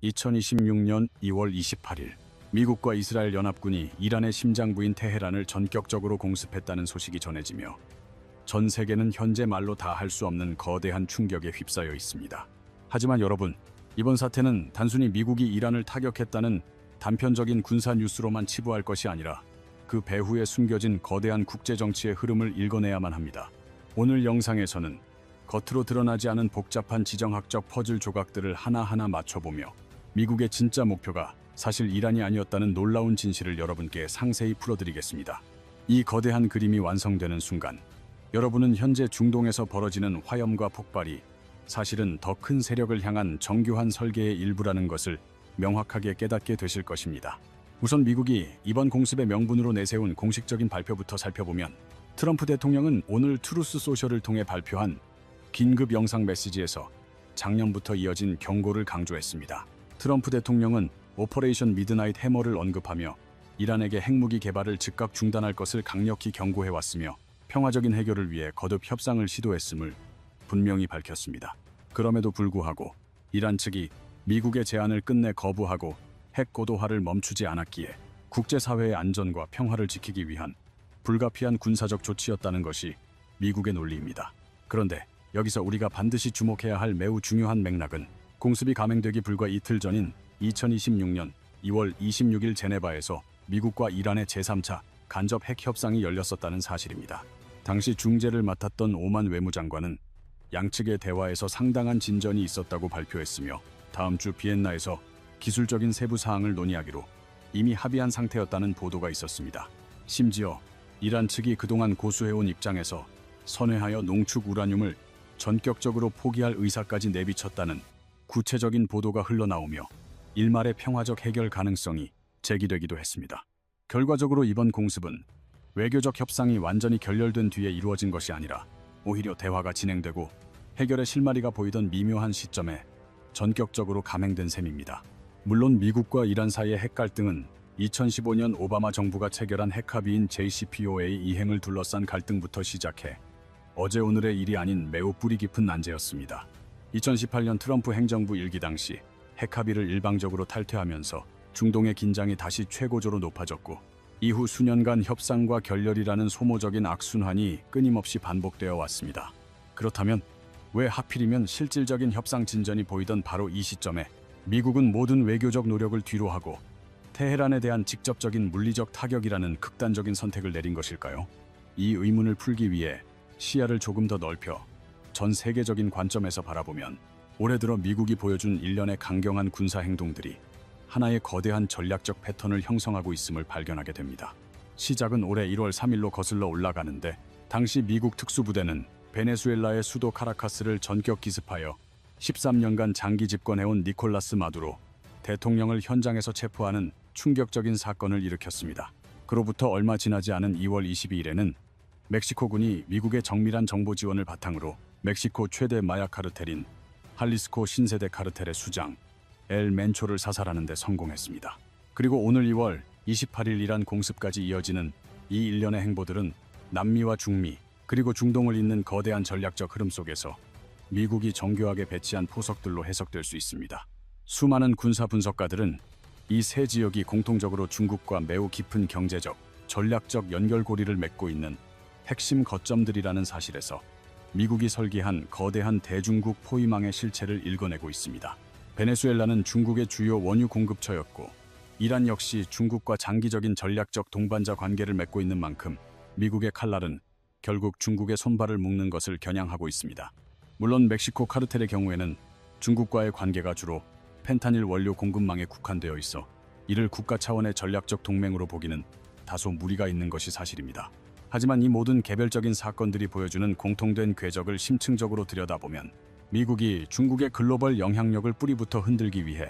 2026년 2월 28일 미국과 이스라엘 연합군이 이란의 심장부인 테헤란을 전격적으로 공습했다는 소식이 전해지며 전 세계는 현재 말로 다 할 수 없는 거대한 충격에 휩싸여 있습니다. 하지만 여러분, 이번 사태는 단순히 미국이 이란을 타격했다는 단편적인 군사 뉴스로만 치부할 것이 아니라 그 배후에 숨겨진 거대한 국제정치의 흐름을 읽어내야만 합니다. 오늘 영상에서는 겉으로 드러나지 않은 복잡한 지정학적 퍼즐 조각들을 하나하나 맞춰보며 미국의 진짜 목표가 사실 이란이 아니었다는 놀라운 진실을 여러분께 상세히 풀어드리겠습니다. 이 거대한 그림이 완성되는 순간 여러분은 현재 중동에서 벌어지는 화염과 폭발이 사실은 더 큰 세력을 향한 정교한 설계의 일부라는 것을 명확하게 깨닫게 되실 것입니다. 우선 미국이 이번 공습의 명분으로 내세운 공식적인 발표부터 살펴보면 트럼프 대통령은 오늘 트루스 소셜을 통해 발표한 긴급 영상 메시지에서 작년부터 이어진 경고를 강조했습니다. 트럼프 대통령은 오퍼레이션 미드나잇 해머를 언급하며 이란에게 핵무기 개발을 즉각 중단할 것을 강력히 경고해왔으며 평화적인 해결을 위해 거듭 협상을 시도했음을 분명히 밝혔습니다. 그럼에도 불구하고 이란 측이 미국의 제안을 끝내 거부하고 핵 고도화를 멈추지 않았기에 국제사회의 안전과 평화를 지키기 위한 불가피한 군사적 조치였다는 것이 미국의 논리입니다. 그런데 여기서 우리가 반드시 주목해야 할 매우 중요한 맥락은 공습이 감행되기 불과 이틀 전인 2026년 2월 26일 제네바에서 미국과 이란의 제3차 간접 핵 협상이 열렸었다는 사실입니다. 당시 중재를 맡았던 오만 외무장관은 양측의 대화에서 상당한 진전이 있었다고 발표했으며 다음 주 비엔나에서 기술적인 세부 사항을 논의하기로 이미 합의한 상태였다는 보도가 있었습니다. 심지어 이란 측이 그동안 고수해온 입장에서 선회하여 농축 우라늄을 전격적으로 포기할 의사까지 내비쳤다는 구체적인 보도가 흘러나오며 일말의 평화적 해결 가능성이 제기되기도 했습니다. 결과적으로 이번 공습은 외교적 협상이 완전히 결렬된 뒤에 이루어진 것이 아니라 오히려 대화가 진행되고 해결의 실마리가 보이던 미묘한 시점에 전격적으로 감행된 셈입니다. 물론 미국과 이란 사이의 핵 갈등은 2015년 오바마 정부가 체결한 핵합의인 JCPOA 이행을 둘러싼 갈등부터 시작해 어제 오늘의 일이 아닌 매우 뿌리 깊은 난제였습니다. 2018년 트럼프 행정부 일기 당시 핵합의를 일방적으로 탈퇴하면서 중동의 긴장이 다시 최고조로 높아졌고 이후 수년간 협상과 결렬이라는 소모적인 악순환이 끊임없이 반복되어 왔습니다. 그렇다면 왜 하필이면 실질적인 협상 진전이 보이던 바로 이 시점에 미국은 모든 외교적 노력을 뒤로하고 테헤란에 대한 직접적인 물리적 타격이라는 극단적인 선택을 내린 것일까요? 이 의문을 풀기 위해 시야를 조금 더 넓혀 전 세계적인 관점에서 바라보면 올해 들어 미국이 보여준 일련의 강경한 군사 행동들이 하나의 거대한 전략적 패턴을 형성하고 있음을 발견하게 됩니다. 시작은 올해 1월 3일로 거슬러 올라가는데 당시 미국 특수부대는 베네수엘라의 수도 카라카스를 전격 기습하여 13년간 장기 집권해온 니콜라스 마두로 대통령을 현장에서 체포하는 충격적인 사건을 일으켰습니다. 그로부터 얼마 지나지 않은 2월 22일에는 멕시코군이 미국의 정밀한 정보 지원을 바탕으로 멕시코 최대 마약 카르텔인 할리스코 신세대 카르텔의 수장 엘 멘초를 사살하는 데 성공했습니다. 그리고 오늘 2월 28일 이란 공습까지 이어지는 이 일련의 행보들은 남미와 중미 그리고 중동을 잇는 거대한 전략적 흐름 속에서 미국이 정교하게 배치한 포석들로 해석될 수 있습니다. 수많은 군사 분석가들은 이 세 지역이 공통적으로 중국과 매우 깊은 경제적, 전략적 연결고리를 맺고 있는 핵심 거점들이라는 사실에서 미국이 설계한 거대한 대중국 포위망의 실체를 읽어내고 있습니다. 베네수엘라는 중국의 주요 원유 공급처였고 이란 역시 중국과 장기적인 전략적 동반자 관계를 맺고 있는 만큼 미국의 칼날은 결국 중국의 손발을 묶는 것을 겨냥하고 있습니다. 물론 멕시코 카르텔의 경우에는 중국과의 관계가 주로 펜타닐 원료 공급망에 국한되어 있어 이를 국가 차원의 전략적 동맹으로 보기는 다소 무리가 있는 것이 사실입니다. 하지만 이 모든 개별적인 사건들이 보여주는 공통된 궤적을 심층적으로 들여다보면 미국이 중국의 글로벌 영향력을 뿌리부터 흔들기 위해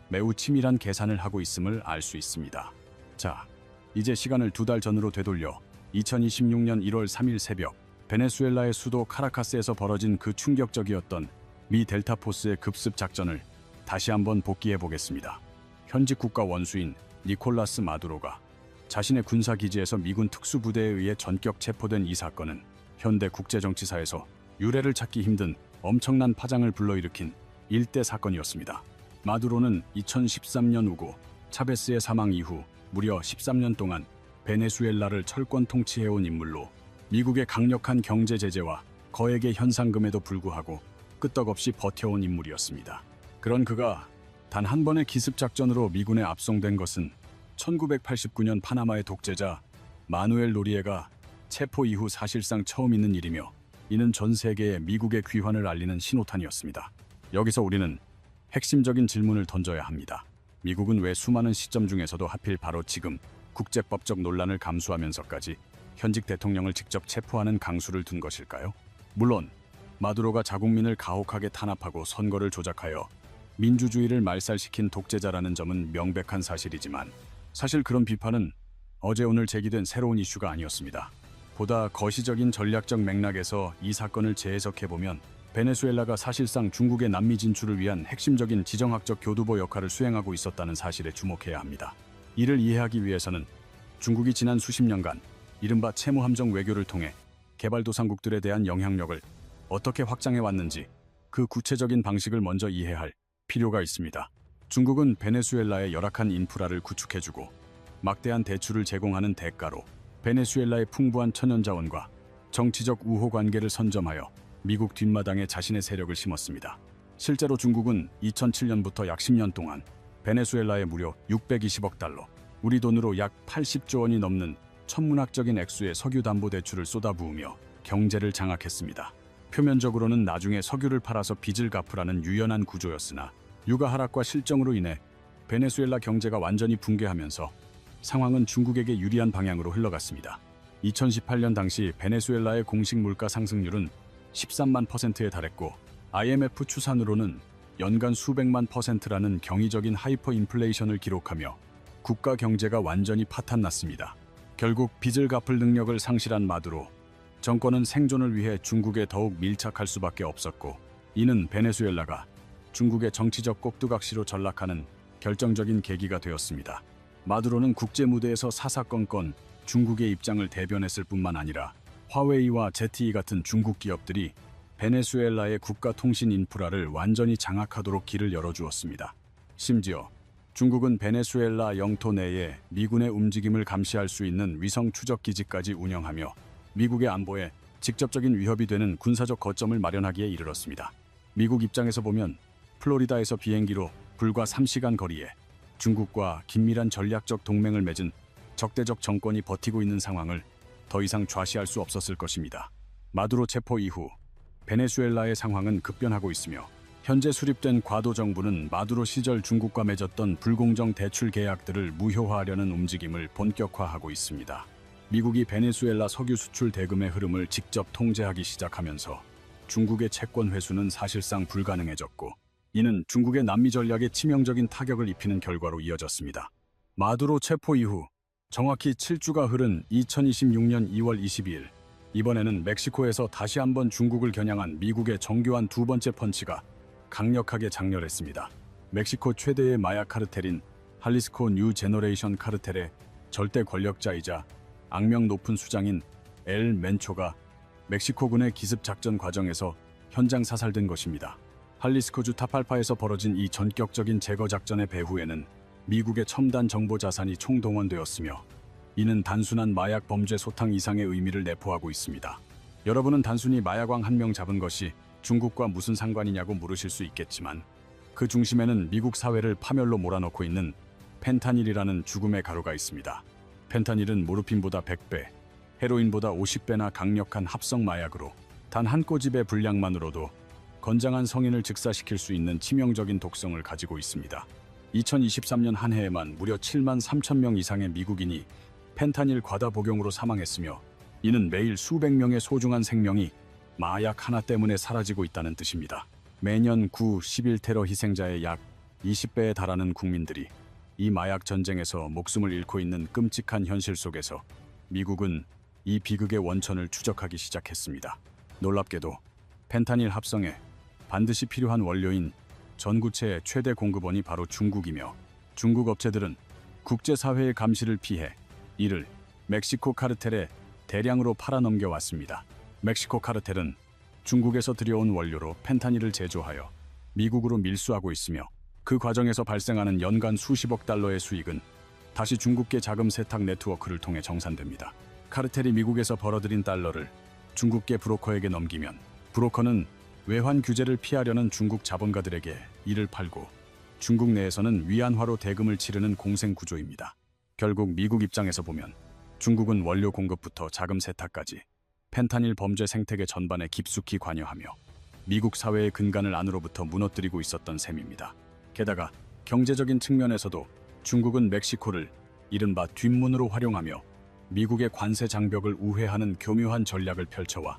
매우 치밀한 계산을 하고 있음을 알 수 있습니다. 자, 이제 시간을 2달 전으로 되돌려 2026년 1월 3일 새벽 베네수엘라의 수도 카라카스에서 벌어진 그 충격적이었던 미 델타포스의 급습 작전을 다시 한번 복기해 보겠습니다. 현직 국가 원수인 니콜라스 마두로가 자신의 군사기지에서 미군 특수부대에 의해 전격 체포된 이 사건은 현대 국제정치사에서 유례를 찾기 힘든 엄청난 파장을 불러일으킨 일대 사건이었습니다. 마두로는 2013년 우고 차베스의 사망 이후 무려 13년 동안 베네수엘라를 철권 통치해온 인물로 미국의 강력한 경제 제재와 거액의 현상금에도 불구하고 끄떡없이 버텨온 인물이었습니다. 그런 그가 단 한 번의 기습 작전으로 미군에 압송된 것은 1989년 파나마의 독재자 마누엘 노리에가 체포 이후 사실상 처음 있는 일이며, 이는 전 세계에 미국의 귀환을 알리는 신호탄이었습니다. 여기서 우리는 핵심적인 질문을 던져야 합니다. 미국은 왜 수많은 시점 중에서도 하필 바로 지금 국제법적 논란을 감수하면서까지 현직 대통령을 직접 체포하는 강수를 둔 것일까요? 물론 마두로가 자국민을 가혹하게 탄압하고 선거를 조작하여 민주주의를 말살시킨 독재자라는 점은 명백한 사실이지만, 사실 그런 비판은 어제 오늘 제기된 새로운 이슈가 아니었습니다. 보다 거시적인 전략적 맥락에서 이 사건을 재해석해보면 베네수엘라가 사실상 중국의 남미 진출을 위한 핵심적인 지정학적 교두보 역할을 수행하고 있었다는 사실에 주목해야 합니다. 이를 이해하기 위해서는 중국이 지난 수십 년간 이른바 채무함정 외교를 통해 개발도상국들에 대한 영향력을 어떻게 확장해왔는지 그 구체적인 방식을 먼저 이해할 필요가 있습니다. 중국은 베네수엘라의 열악한 인프라를 구축해주고 막대한 대출을 제공하는 대가로 베네수엘라의 풍부한 천연자원과 정치적 우호 관계를 선점하여 미국 뒷마당에 자신의 세력을 심었습니다. 실제로 중국은 2007년부터 약 10년 동안 베네수엘라에 무려 620억 달러, 우리 돈으로 약 80조 원이 넘는 천문학적인 액수의 석유 담보 대출을 쏟아부으며 경제를 장악했습니다. 표면적으로는 나중에 석유를 팔아서 빚을 갚으라는 유연한 구조였으나 유가 하락과 실정으로 인해 베네수엘라 경제가 완전히 붕괴하면서 상황은 중국에게 유리한 방향으로 흘러갔습니다. 2018년 당시 베네수엘라의 공식 물가 상승률은 13만 %에 달했고, IMF 추산으로는 연간 수백만 %라는 경이적인 하이퍼 인플레이션을 기록하며 국가 경제가 완전히 파탄났습니다. 결국 빚을 갚을 능력을 상실한 마두로 정권은 생존을 위해 중국에 더욱 밀착할 수밖에 없었고, 이는 베네수엘라가 중국의 정치적 꼭두각시로 전락하는 결정적인 계기가 되었습니다. 마두로는 국제 무대에서 사사건건 중국의 입장을 대변했을 뿐만 아니라 화웨이와 ZTE 같은 중국 기업들이 베네수엘라의 국가 통신 인프라를 완전히 장악하도록 길을 열어주었습니다. 심지어 중국은 베네수엘라 영토 내에 미군의 움직임을 감시할 수 있는 위성 추적 기지까지 운영하며 미국의 안보에 직접적인 위협이 되는 군사적 거점을 마련하기에 이르렀습니다. 미국 입장에서 보면 플로리다에서 비행기로 불과 3시간 거리에 중국과 긴밀한 전략적 동맹을 맺은 적대적 정권이 버티고 있는 상황을 더 이상 좌시할 수 없었을 것입니다. 마두로 체포 이후 베네수엘라의 상황은 급변하고 있으며, 현재 수립된 과도 정부는 마두로 시절 중국과 맺었던 불공정 대출 계약들을 무효화하려는 움직임을 본격화하고 있습니다. 미국이 베네수엘라 석유 수출 대금의 흐름을 직접 통제하기 시작하면서 중국의 채권 회수는 사실상 불가능해졌고, 이는 중국의 남미 전략에 치명적인 타격을 입히는 결과로 이어졌습니다. 마두로 체포 이후 정확히 7주가 흐른 2026년 2월 22일, 이번에는 멕시코에서 다시 한번 중국을 겨냥한 미국의 정교한 두 번째 펀치가 강력하게 장렬했습니다. 멕시코 최대의 마약 카르텔인 할리스코 뉴 제너레이션 카르텔의 절대 권력자이자 악명 높은 수장인 엘 멘초가 멕시코군의 기습 작전 과정에서 현장 사살된 것입니다. 할리스코주 타팔파에서 벌어진 이 전격적인 제거 작전의 배후에는 미국의 첨단 정보 자산이 총동원되었으며, 이는 단순한 마약 범죄 소탕 이상의 의미를 내포하고 있습니다. 여러분은 단순히 마약왕 한 명 잡은 것이 중국과 무슨 상관이냐고 물으실 수 있겠지만, 그 중심에는 미국 사회를 파멸로 몰아넣고 있는 펜타닐이라는 죽음의 가루가 있습니다. 펜타닐은 모르핀보다 100배, 헤로인보다 50배나 강력한 합성 마약으로 단 한 꼬집의 분량만으로도 건장한 성인을 즉사시킬 수 있는 치명적인 독성을 가지고 있습니다. 2023년 한 해에만 무려 7만 3천 명 이상의 미국인이 펜타닐 과다 복용으로 사망했으며, 이는 매일 수백 명의 소중한 생명이 마약 하나 때문에 사라지고 있다는 뜻입니다. 매년 9.11 테러 희생자의 약 20배에 달하는 국민들이 이 마약 전쟁에서 목숨을 잃고 있는 끔찍한 현실 속에서 미국은 이 비극의 원천을 추적하기 시작했습니다. 놀랍게도 펜타닐 합성에 반드시 필요한 원료인 전구체의 최대 공급원이 바로 중국이며, 중국 업체들은 국제사회의 감시를 피해 이를 멕시코 카르텔에 대량으로 팔아넘겨왔습니다. 멕시코 카르텔은 중국에서 들여온 원료로 펜타닐을 제조하여 미국으로 밀수하고 있으며, 그 과정에서 발생하는 연간 수십억 달러의 수익은 다시 중국계 자금 세탁 네트워크를 통해 정산됩니다. 카르텔이 미국에서 벌어들인 달러를 중국계 브로커에게 넘기면 브로커는 외환 규제를 피하려는 중국 자본가들에게 이를 팔고 중국 내에서는 위안화로 대금을 치르는 공생 구조입니다. 결국 미국 입장에서 보면 중국은 원료 공급부터 자금 세탁까지 펜타닐 범죄 생태계 전반에 깊숙이 관여하며 미국 사회의 근간을 안으로부터 무너뜨리고 있었던 셈입니다. 게다가 경제적인 측면에서도 중국은 멕시코를 이른바 뒷문으로 활용하며 미국의 관세 장벽을 우회하는 교묘한 전략을 펼쳐와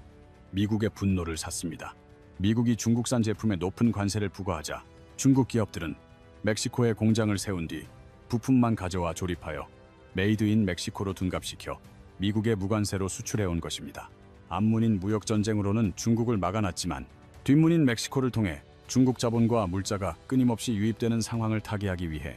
미국의 분노를 샀습니다. 미국이 중국산 제품에 높은 관세를 부과하자 중국 기업들은 멕시코에 공장을 세운 뒤 부품만 가져와 조립하여 메이드 인 멕시코로 둔갑시켜 미국의 무관세로 수출해온 것입니다. 앞문인 무역전쟁으로는 중국을 막아놨지만 뒷문인 멕시코를 통해 중국 자본과 물자가 끊임없이 유입되는 상황을 타개하기 위해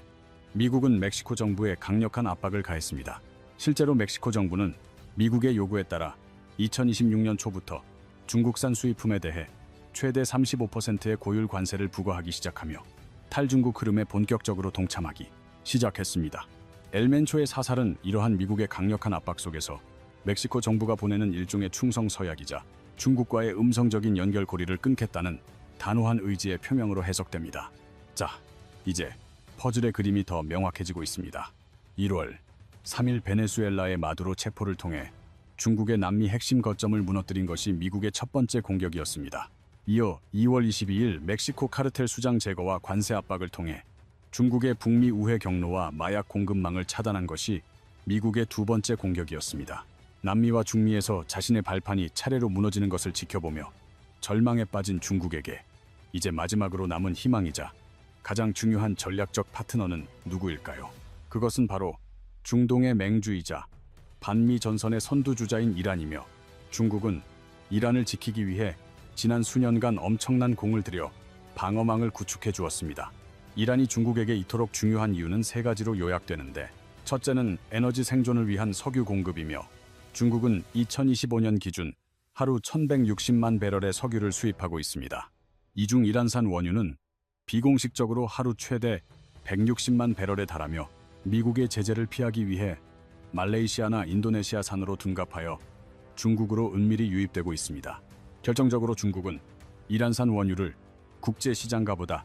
미국은 멕시코 정부에 강력한 압박을 가했습니다. 실제로 멕시코 정부는 미국의 요구에 따라 2026년 초부터 중국산 수입품에 대해 최대 35%의 고율 관세를 부과하기 시작하며 탈중국 흐름에 본격적으로 동참하기 시작했습니다. 엘멘초의 사살은 이러한 미국의 강력한 압박 속에서 멕시코 정부가 보내는 일종의 충성 서약이자 중국과의 음성적인 연결고리를 끊겠다는 단호한 의지의 표명으로 해석됩니다. 자, 이제 퍼즐의 그림이 더 명확해지고 있습니다. 1월 3일 베네수엘라의 마두로 체포를 통해 중국의 남미 핵심 거점을 무너뜨린 것이 미국의 첫 번째 공격이었습니다. 이어 2월 22일 멕시코 카르텔 수장 제거와 관세 압박을 통해 중국의 북미 우회 경로와 마약 공급망을 차단한 것이 미국의 두 번째 공격이었습니다. 남미와 중미에서 자신의 발판이 차례로 무너지는 것을 지켜보며 절망에 빠진 중국에게 이제 마지막으로 남은 희망이자 가장 중요한 전략적 파트너는 누구일까요? 그것은 바로 중동의 맹주이자 반미 전선의 선두주자인 이란이며 중국은 이란을 지키기 위해 지난 수년간 엄청난 공을 들여 방어망을 구축해 주었습니다. 이란이 중국에게 이토록 중요한 이유는 세 가지로 요약되는데 첫째는 에너지 생존을 위한 석유 공급이며 중국은 2025년 기준 하루 1160만 배럴의 석유를 수입하고 있습니다. 이 중 이란산 원유는 비공식적으로 하루 최대 160만 배럴에 달하며 미국의 제재를 피하기 위해 말레이시아나 인도네시아산으로 둔갑하여 중국으로 은밀히 유입되고 있습니다. 결정적으로 중국은 이란산 원유를 국제시장가보다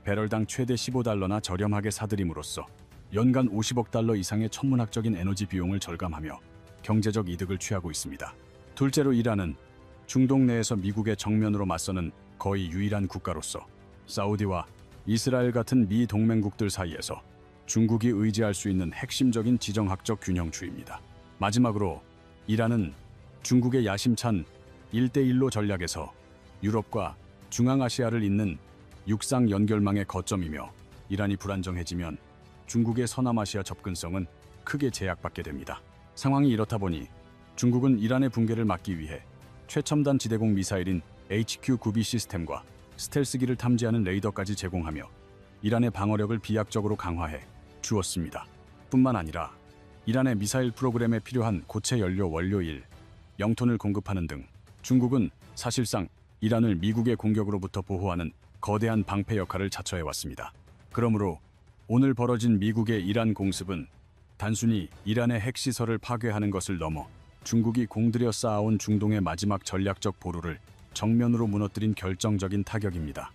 배럴당 최대 15달러나 저렴하게 사들임으로써 연간 50억 달러 이상의 천문학적인 에너지 비용을 절감하며 경제적 이득을 취하고 있습니다. 둘째로 이란은 중동 내에서 미국의 정면으로 맞서는 거의 유일한 국가로서 사우디와 이스라엘 같은 미 동맹국들 사이에서 중국이 의지할 수 있는 핵심적인 지정학적 균형추입니다. 마지막으로 이란은 중국의 야심찬 1대1로 전략에서 유럽과 중앙아시아를 잇는 육상 연결망의 거점이며 이란이 불안정해지면 중국의 서남아시아 접근성은 크게 제약받게 됩니다. 상황이 이렇다 보니 중국은 이란의 붕괴를 막기 위해 최첨단 지대공 미사일인 HQ-9B 시스템과 스텔스기를 탐지하는 레이더까지 제공하며 이란의 방어력을 비약적으로 강화해 주었습니다. 뿐만 아니라 이란의 미사일 프로그램에 필요한 고체 연료 원료일 영톤을 공급하는 등 중국은 사실상 이란을 미국의 공격으로부터 보호하는 거대한 방패 역할을 자처해왔습니다. 그러므로 오늘 벌어진 미국의 이란 공습은 단순히 이란의 핵시설을 파괴하는 것을 넘어 중국이 공들여 쌓아온 중동의 마지막 전략적 보루를 정면으로 무너뜨린 결정적인 타격입니다.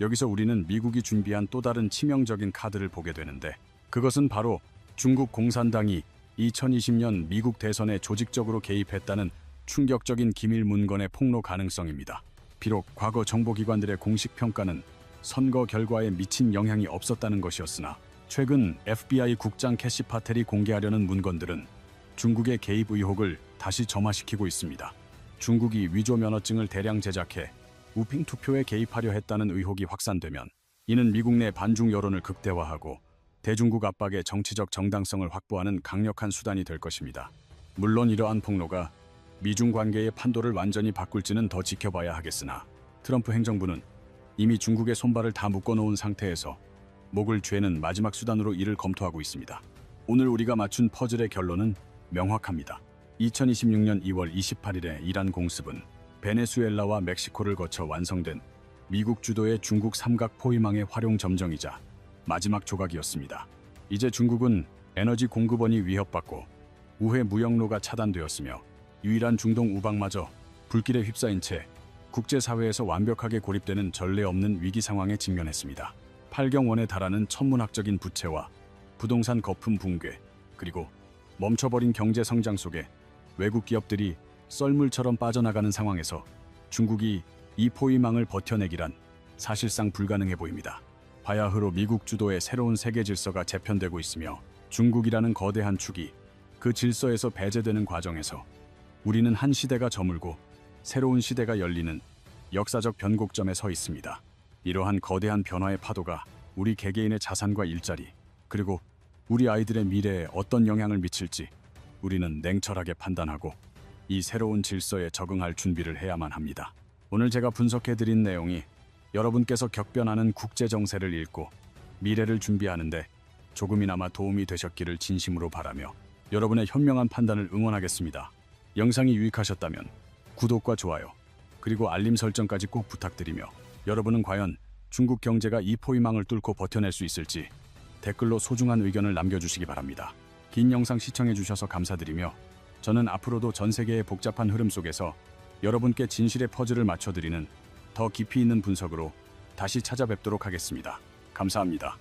여기서 우리는 미국이 준비한 또 다른 치명적인 카드를 보게 되는데 그것은 바로 중국 공산당이 2020년 미국 대선에 조직적으로 개입했다는 충격적인 기밀 문건의 폭로 가능성입니다. 비록 과거 정보기관들의 공식 평가는 선거 결과에 미친 영향이 없었다는 것이었으나 최근 FBI 국장 캐시 파텔이 공개하려는 문건들은 중국의 개입 의혹을 다시 점화시키고 있습니다. 중국이 위조 면허증을 대량 제작해 우핑 투표에 개입하려 했다는 의혹이 확산되면 이는 미국 내 반중 여론을 극대화하고 대중국 압박의 정치적 정당성을 확보하는 강력한 수단이 될 것입니다. 물론 이러한 폭로가 미중 관계의 판도를 완전히 바꿀지는 더 지켜봐야 하겠으나 트럼프 행정부는 이미 중국의 손발을 다 묶어놓은 상태에서 목을 죄는 마지막 수단으로 이를 검토하고 있습니다. 오늘 우리가 맞춘 퍼즐의 결론은 명확합니다. 2026년 2월 28일에 이란 공습은 베네수엘라와 멕시코를 거쳐 완성된 미국 주도의 중국 삼각 포위망의 활용 점정이자 마지막 조각이었습니다. 이제 중국은 에너지 공급원이 위협받고 우회 무역로가 차단되었으며 유일한 중동 우방마저 불길에 휩싸인 채 국제사회에서 완벽하게 고립되는 전례 없는 위기 상황에 직면했습니다. 8경원에 달하는 천문학적인 부채와 부동산 거품 붕괴, 그리고 멈춰버린 경제 성장 속에 외국 기업들이 썰물처럼 빠져나가는 상황에서 중국이 이 포위망을 버텨내기란 사실상 불가능해 보입니다. 바야흐로 미국 주도의 새로운 세계 질서가 재편되고 있으며 중국이라는 거대한 축이 그 질서에서 배제되는 과정에서 우리는 한 시대가 저물고 새로운 시대가 열리는 역사적 변곡점에 서 있습니다. 이러한 거대한 변화의 파도가 우리 개개인의 자산과 일자리, 그리고 우리 아이들의 미래에 어떤 영향을 미칠지 우리는 냉철하게 판단하고 이 새로운 질서에 적응할 준비를 해야만 합니다. 오늘 제가 분석해드린 내용이 여러분께서 격변하는 국제 정세를 읽고 미래를 준비하는데 조금이나마 도움이 되셨기를 진심으로 바라며 여러분의 현명한 판단을 응원하겠습니다. 영상이 유익하셨다면 구독과 좋아요, 그리고 알림 설정까지 꼭 부탁드리며 여러분은 과연 중국 경제가 이 포위망을 뚫고 버텨낼 수 있을지 댓글로 소중한 의견을 남겨주시기 바랍니다. 긴 영상 시청해주셔서 감사드리며 저는 앞으로도 전 세계의 복잡한 흐름 속에서 여러분께 진실의 퍼즐을 맞춰드리는 더 깊이 있는 분석으로 다시 찾아뵙도록 하겠습니다. 감사합니다.